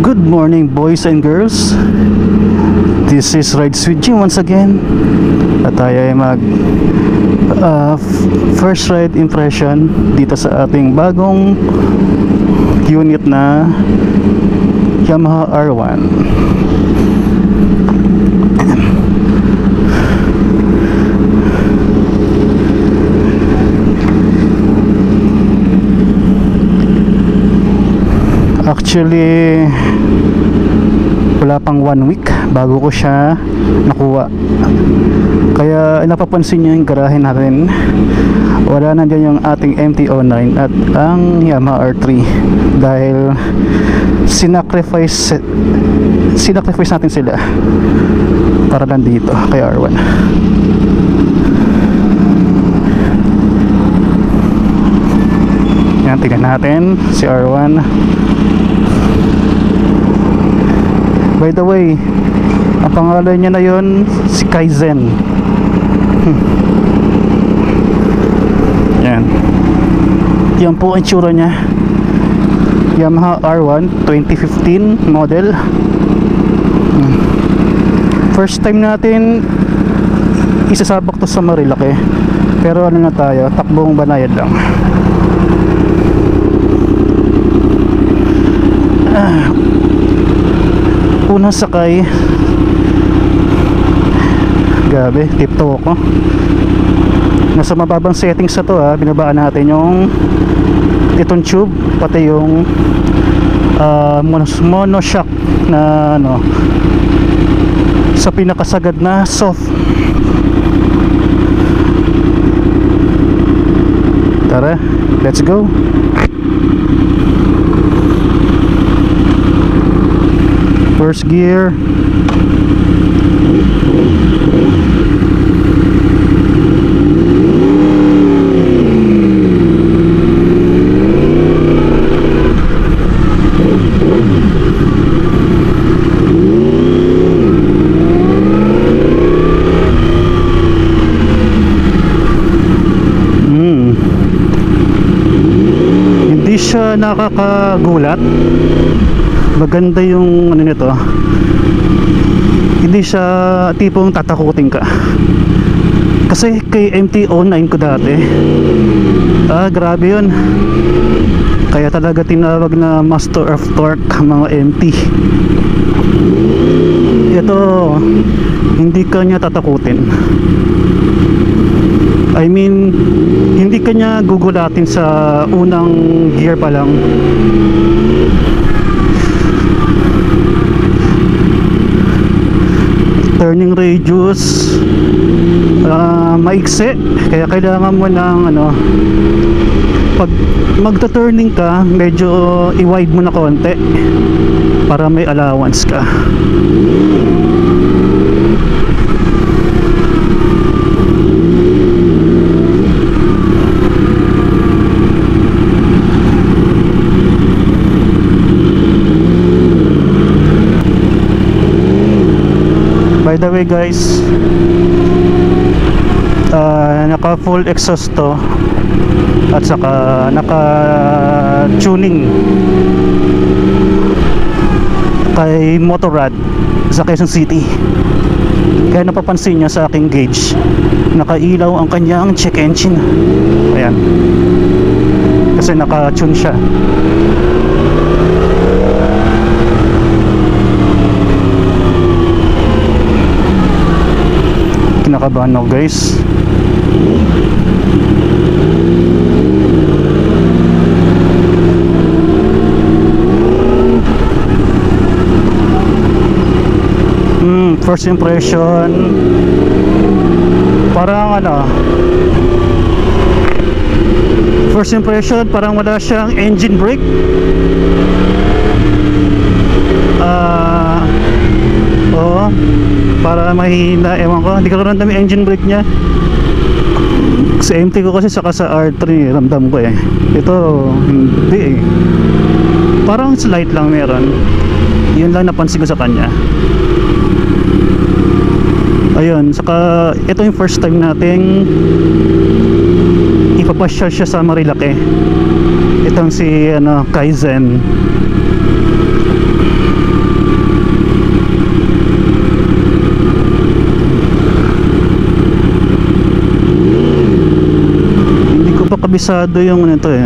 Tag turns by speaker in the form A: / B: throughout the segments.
A: Good morning, boys and girls. This is Rides with Jim once again. At tayo ay mag first ride impression dito sa ating bagong unit na Yamaha R1. Actually, wala pang 1 week bago ko siya nakuha. Kaya napapansin nyo yung garahe natin, wala na dyan yung ating MT-09 at ang Yamaha R3 dahil sinacrifice natin sila para lang dito kay R1. Yan, tingnan natin si R1. By the way, ang pangalan niya na yun, si Kaizen. Yan. Yan po ang itsura niya. Yamaha R1 2015 model. First time natin isasabak to sa Marilaki. Pero ano na tayo, takbong banayad lang. Unang sakay, gabi, tiptoe ako. Nasa mababang settings sa to, binabaan natin yung itong tube, pati yung monoshock na ano, sa pinakasagad na soft. Tara, let's go. First gear. Hindi siya nakakagulat. Maganda yung ano nito, hindi siya tipong tatakutin ka. Kasi kay MT-09 ko dati, grabe yun. Kaya talaga tinawag na Master of Torque mga MT. Ito, hindi ka niya tatakutin. I mean, hindi ka niya gugulatin sa unang gear pa lang. Turning radius maikse, kaya kailangan mo ng ano, pag magta-turning ka, medyo i-wide mo na konti para may allowance ka. By the way guys, naka full exhaust to at saka naka tuning kay Motorrad sa Quezon City. Kaya napapansin nyo sa aking gauge, nakailaw ang kanyang check engine. Ayan, kasi naka tune siya. Kinakabahan ako guys. first impression, parang ano, first impression parang wala siyang engine brake. Oo, para mahina, ewan ko, hindi ko rin dami engine brake nya. Sa MT ko kasi saka sa R3 ramdam ko eh. Ito hindi eh, parang slight lang meron. Yun lang napansin ko sa kanya. Ayun, saka ito yung first time nating ipapasyal siya sa Marilake. Itong si ano, Kaizen. Hindi ko pa kabisado yung ano to eh,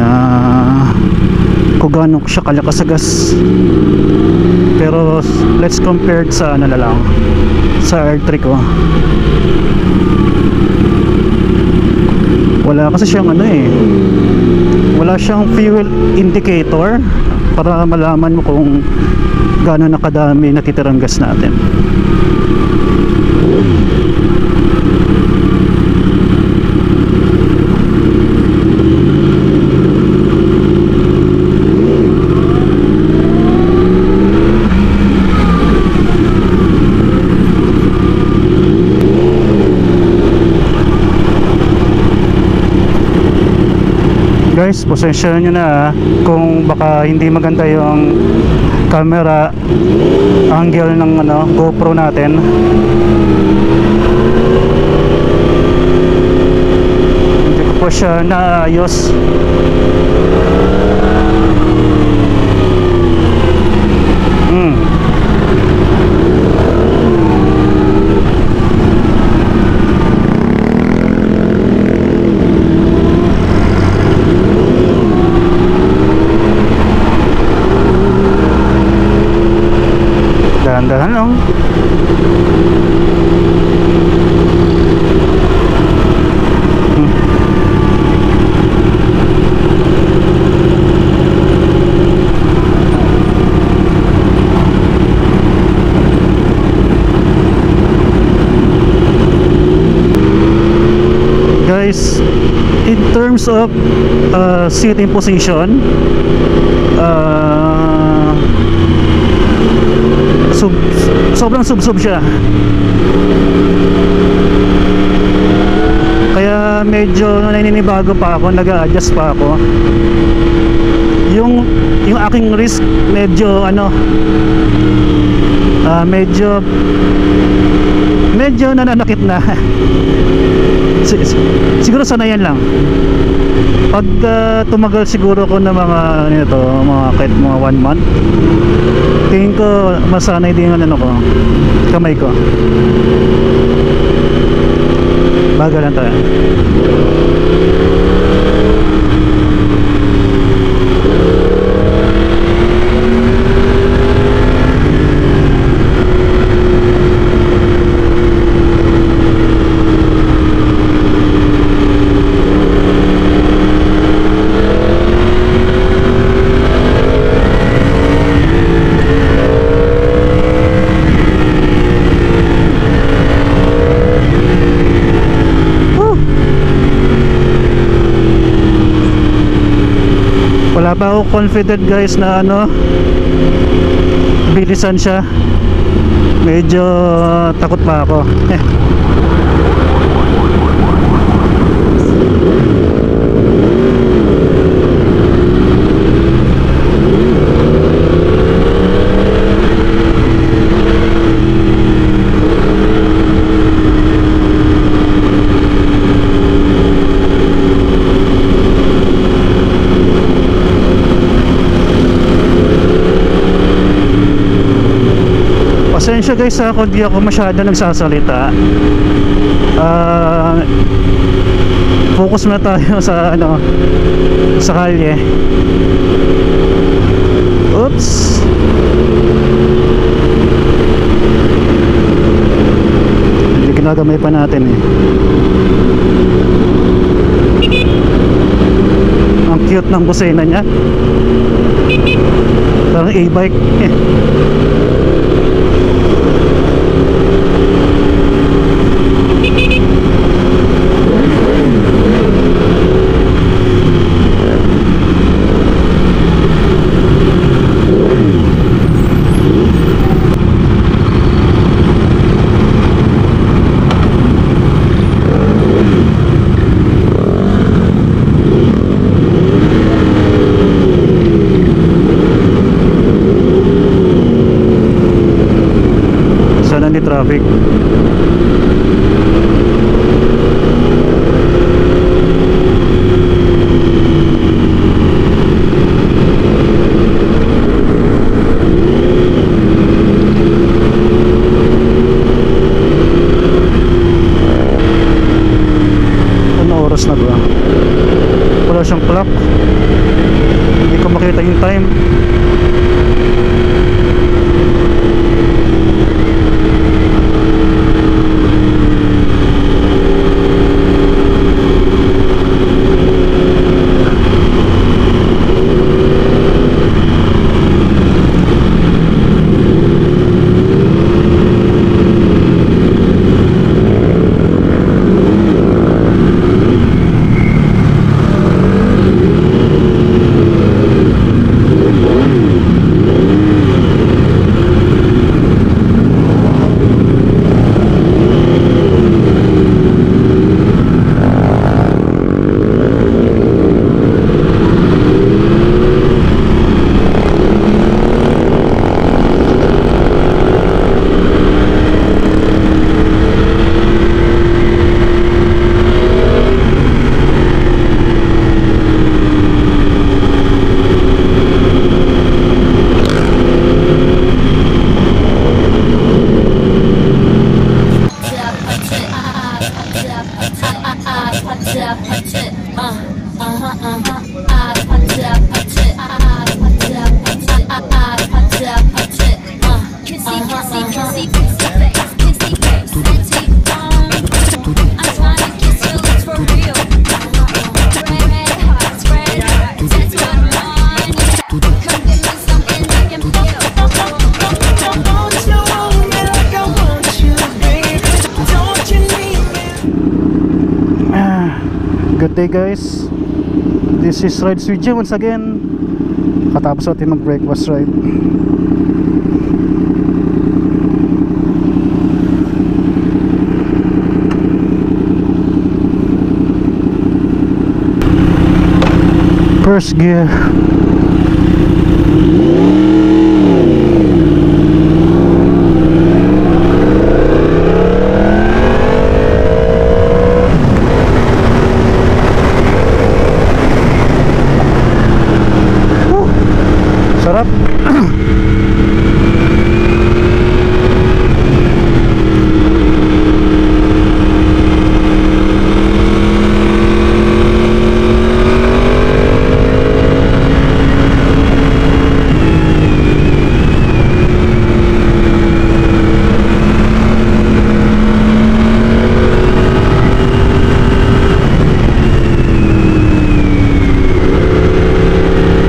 A: kung gaano siya kalakas sa gas. Pero let's compare sa ano na lang, sa R3 ko. Wala kasi siyang ano eh, wala siyang fuel indicator para malaman mo kung gaano nakadami natitirang gas natin. Guys, pasensya nyo na kung baka hindi maganda yung camera angle ng ano, GoPro natin. Hindi ko pa siya naayos. Dahan-dahan lang. Guys, in terms of seating position, sobrang sub-sub siya, kaya medyo naninibago pa ako, nag-a-adjust pa ako. Yung aking wrist medyo ano, medyo nananakit na. Siguro sanayan lang. Pag tumagal siguro ko na mga nito, kahit mga 1 month, tingin ko masanay din ang ano ko, kamay ko. Bagal lang tayo. Wala pa ako confident guys na ano, bilisan siya. Medyo takot pa ako. Pasensya guys kung di ako masyado nagsasalita. Focus na tayo sa ano, sa kalye. Oops. Hindi ginagamay pa natin eh. Ang cute ng busina niya. Parang e-bike. ng clock. Hindi ko makita yung time. Good day guys, this is Rides with Jim once again. Katapos natin mag breakfast ride. First gear. Sarap.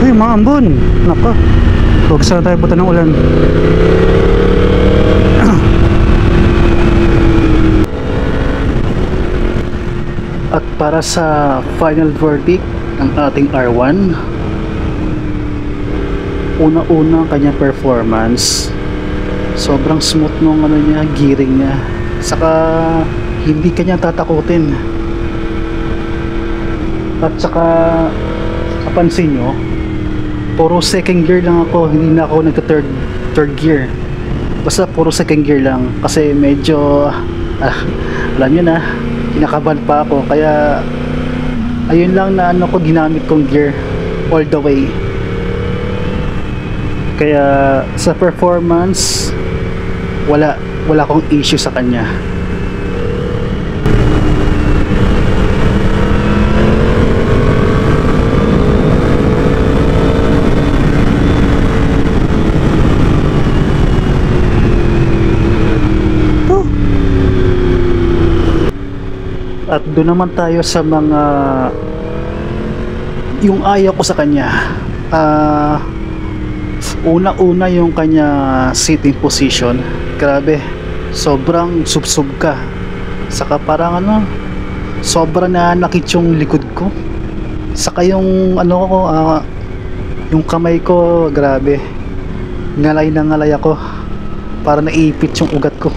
A: Uy, mga ambon. Naka. Huwag sana tayo punta ng ulan. At para sa final verdict ng ating R1, una-una kanyang performance, sobrang smooth nung ano niya, gearing niya, saka hindi kanya tatakutin. At saka kapansin nyo, puro second gear lang ako, hindi na ako third gear. Basta puro second gear lang kasi medyo alam nyo na, kinakabahan pa ako, kaya ayun lang na ano ko, ginamit kong gear all the way. Kaya sa performance wala akong issue sa kanya. At doon naman tayo sa mga yung ayaw ko sa kanya. Una-una yung kanya sitting position. Grabe, sobrang subsub ka. Saka parang ano, sobrang nanakit yung likod ko. Saka yung ano ko, yung kamay ko, grabe, ngalay na ngalay ako. Para naipit yung ugat ko.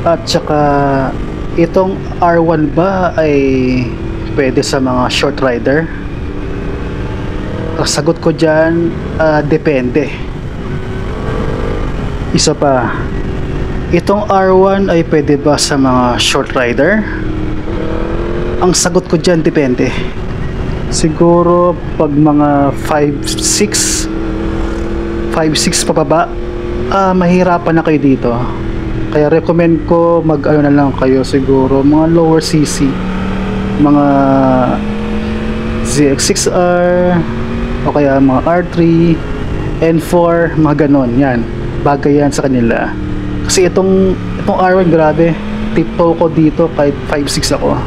A: At saka itong R1 ba ay pwede sa mga short rider? Sagot ko dyan, depende. Isa pa, itong R1 ay pwede ba sa mga short rider? Ang sagot ko dyan, depende. Siguro pag mga 5'6" pababa, mahirapan na kayo dito. Kaya recommend ko mag ano na lang kayo, siguro mga lower cc mga ZX6R o kaya mga R3, N4, mga ganon. Yan, bagay yan sa kanila. Kasi itong R1, grabe, tipo ko dito kahit 5'6 ako.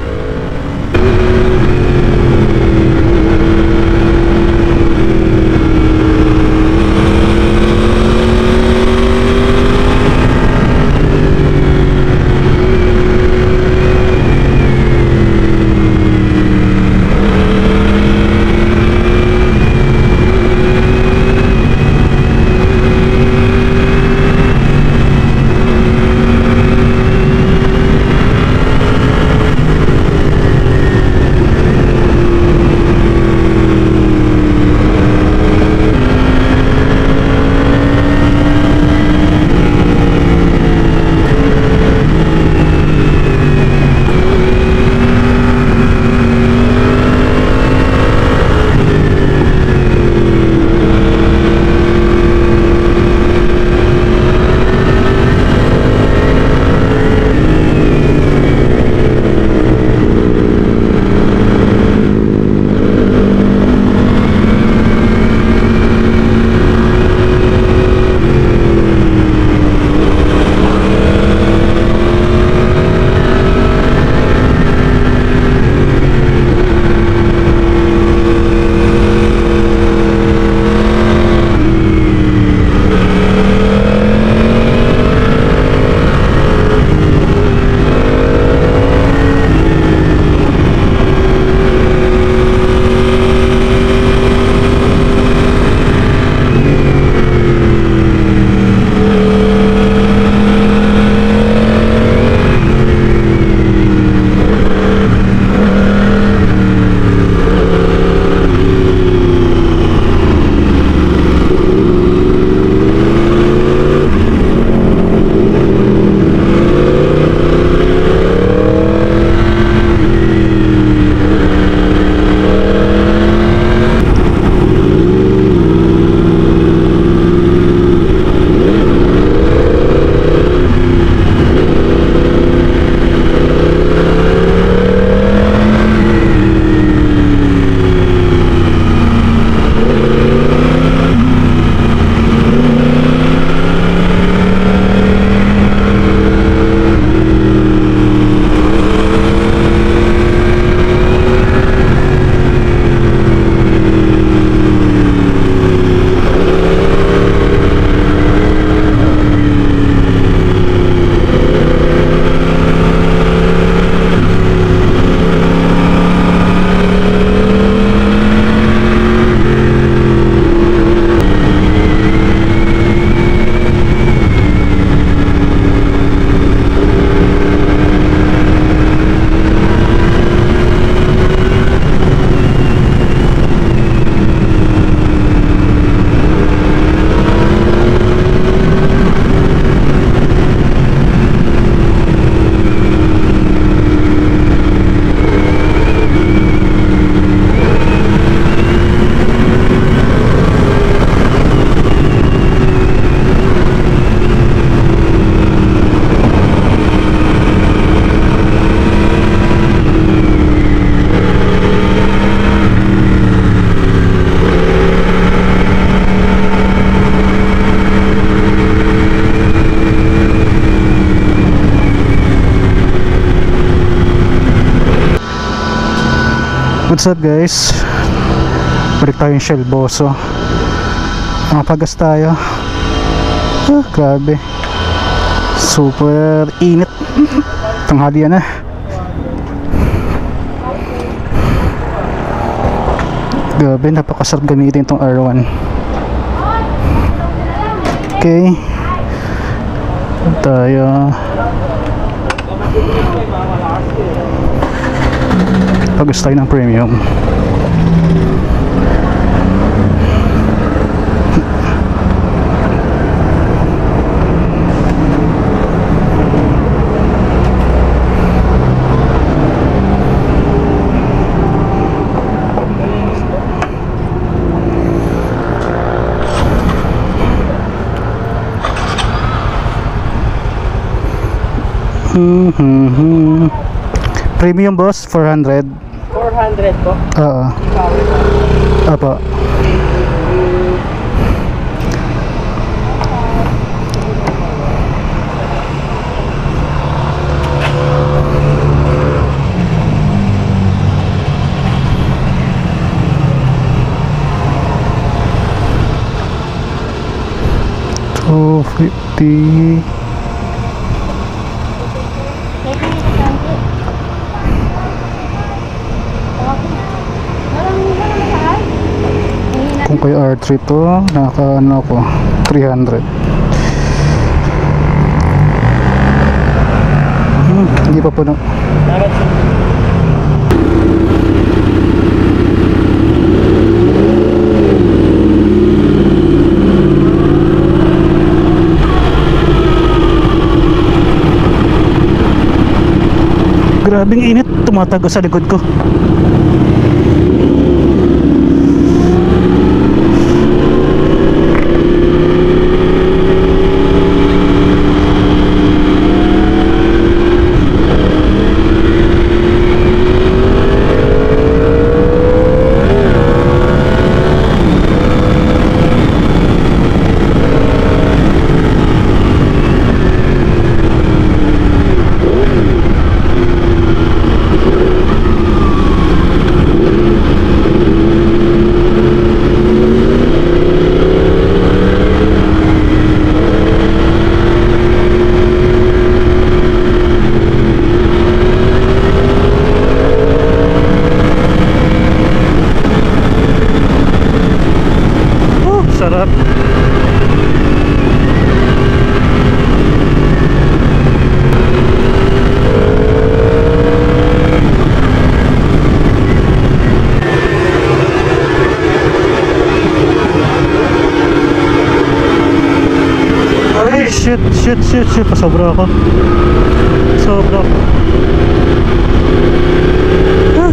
B: What's up guys, balik tayo yung Shell Boso. Nakapagas tayo. Grabe, super init. Tanghali na. Grabe, napakasarap gamitin itong R1. Okay, tayo. Pagas tayo ng premium.
A: Premium boss, 400.
B: 400 po.
A: Oo. Opo. Oh, 50. Kung kay R3 to, naka ano ko, 300. Hindi pa puno. Grabing init, tumatago sa likod ko. Sarap. Ay, shit. Pasobra ako. Sobra. Ah.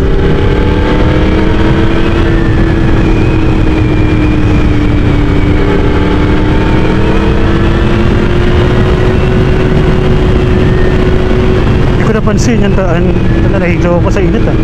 A: Napansin yung daan, nalahigaw ako sa init ah.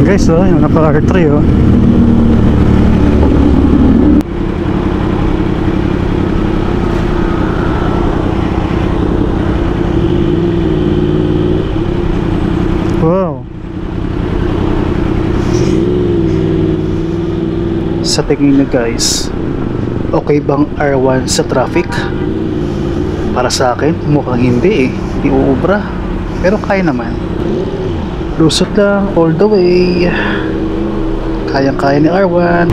A: Guys, oh, yung naka R3 oh. Wow. Sa tingin nyo guys, okay bang R1 sa traffic? Para sa akin, mukhang hindi eh. Hindi uubra. Pero kaya naman. Lusot lang all the way. Kayang-kaya ni R1.